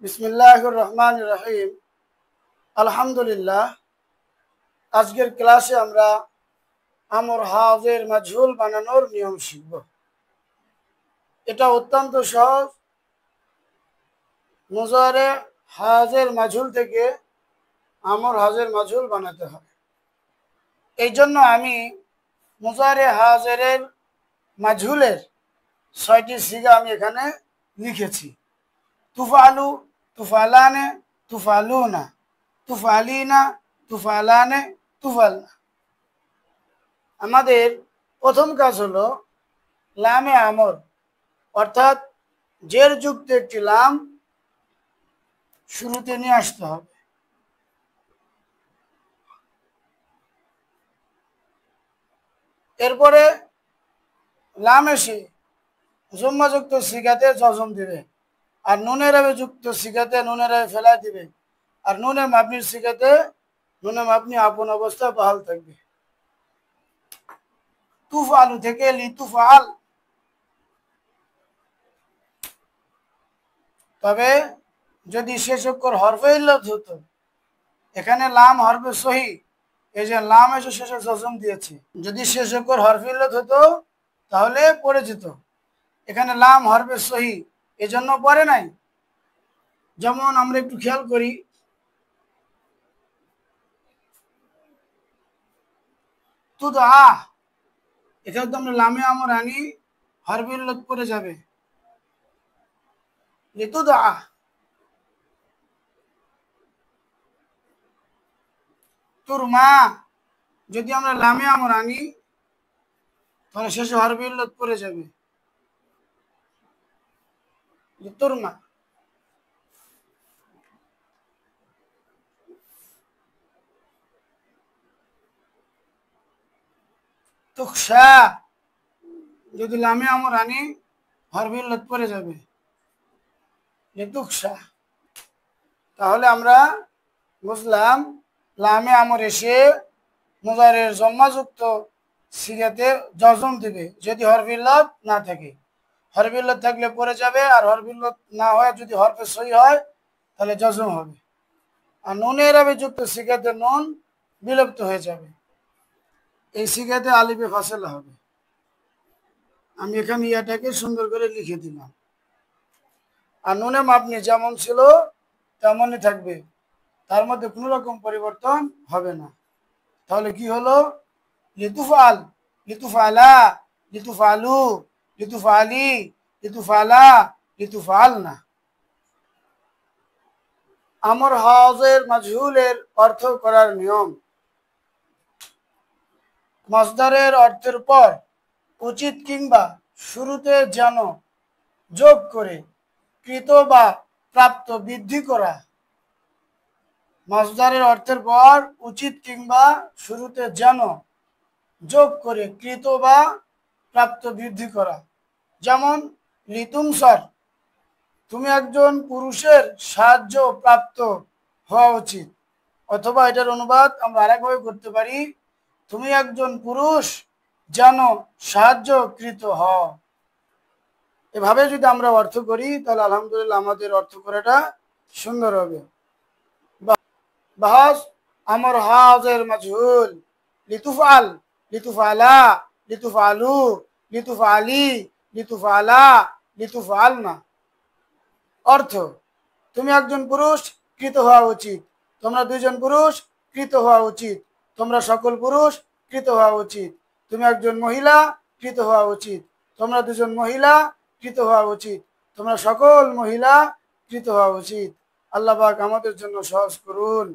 বিসমিল্লাহির রহমানির রহিম। আলহামদুলিল্লাহ। আজকের ক্লাসে আমরা আমর হাজের মাজহুল বানানোর নিয়ম শিখব। এটা অত্যন্ত সহজ। মুজারে হাজের মাজহুল থেকে আমর হাজের মাজহুল বানাতে হয়। এই জন্য আমি মুজারে হাজের মাজহুলের 6টি সিগা আমি এখানে লিখেছি। তুফালু, তুফালানে, তুফালুনা, তুফালিনা, তুফালানে, তুফালনা। আমাদের প্রথম কাজ হলো লামে আমর, অর্থাৎ জের যুক্ত একটি লাম শুরুতে নিয়ে আসতে হবে। এরপরে লাম এসে জম্মাযুক্ত সিগাতে জজম দিবে, আর নুনের আবে যুক্ত সিগাতে নুনের আবে ফেলাই দিবে, আর নুনে মাবনির সিগাতে নুনে মাবনি আপন অবস্থায় বহাল থাকবে। তুফালু থেকে লিতুফাল। তবে যদি শেষ অক্ষর হরফে ইল্লাত হতো, এখানে লাম হরফে সহি, এই যে লাম এসে শেষে জজম দিয়েছে, যদি শেষ অক্ষর হরফে ইল্লাত হতো তাহলে পড়ে যেত। এখানে লাম হরফে সহি, এজন্য পড়ে নাই। যেমন আমরা একটু খেয়াল করি, তুদা, এখানে তো আমরা লামে আমর আনি, হরফে ইল্লাত পড়ে যাবে, লিতুদা। তুরমা, যদি আমরা লামে আমর আনি তাহলে শেষে হরফে ইল্লাত পড়ে যাবে, তুরমা। তুকশা, যদি লামে আমর আনি হরফে ইল্লাত পড়ে যাবে, তুকশা। তাহলে আমরা বুঝলাম লামে আমর এসে মুজারের জম্মাযুক্ত সিগাতে জজম দিবে যদি হরফে ইল্লাত না থাকে। হরফে ইল্লাত থাকলে পড়ে যাবে, আর হরফে ইল্লাত না হয় যদি হরফে সহি হয় তাহলে জজম হবে। আর নুনের আবে যুক্ত সিগাতে নুন বিলুপ্ত হয়ে যাবে, এই সিগাতে আলিফে ফাসলা হবে। আমি এখানে ইয়াটাকে সুন্দর করে লিখে দিলাম। আর নুনে মাপনি যেমন ছিল তেমনই থাকবে, তার মধ্যে কোনো রকম পরিবর্তন হবে না। তাহলে কি হলো? লিতুফাল, লিতুফালা, লিতুফালু, লিতুফালি, লিতুফালা, লিতুফালনা। আমর হাজের মাজহুলের অর্থ করার নিয়ম। মাসদারের অর্থের পর উচিত কিংবা শুরুতে যেন যোগ করে কৃত বা প্রাপ্ত বৃদ্ধি করা। মাসদারের অর্থের পর উচিত কিংবা শুরুতে যেন যোগ করে কৃত বা প্রাপ্ত বৃদ্ধি করা। যেমন লিতুমসার, তুমি একজন পুরুষের সাহায্য প্রাপ্ত হওয়া উচিত। অথবা এটার অনুবাদ আমরা আরেকভাবে করতে পারি, তুমি একজন পুরুষ যেন সাহায্যকৃত হও। এভাবে যদি আমরা অর্থ করি তাহলে আলহামদুলিল্লাহ আমাদের অর্থ করাটা সুন্দর হবে। বাহাস আমর হাজের মাজহুল। লিতুফাল, লিতুফালা, লিতুফালু, লিতুফালি, লিতুফালা, লিতুফালনা। অর্থ: তুমি একজন পুরুষ, কৃত হওয়া উচিত। তোমরা দুইজন পুরুষ, কৃত হওয়া উচিত। তোমরা সকল পুরুষ, কৃত হওয়া উচিত। তুমি একজন মহিলা, কৃত হওয়া উচিত। তোমরা দুজন মহিলা, কৃত হওয়া উচিত। তোমরা সকল মহিলা, কৃত হওয়া উচিত। আল্লাহ পাক আমাদের জন্য সহজ করুন।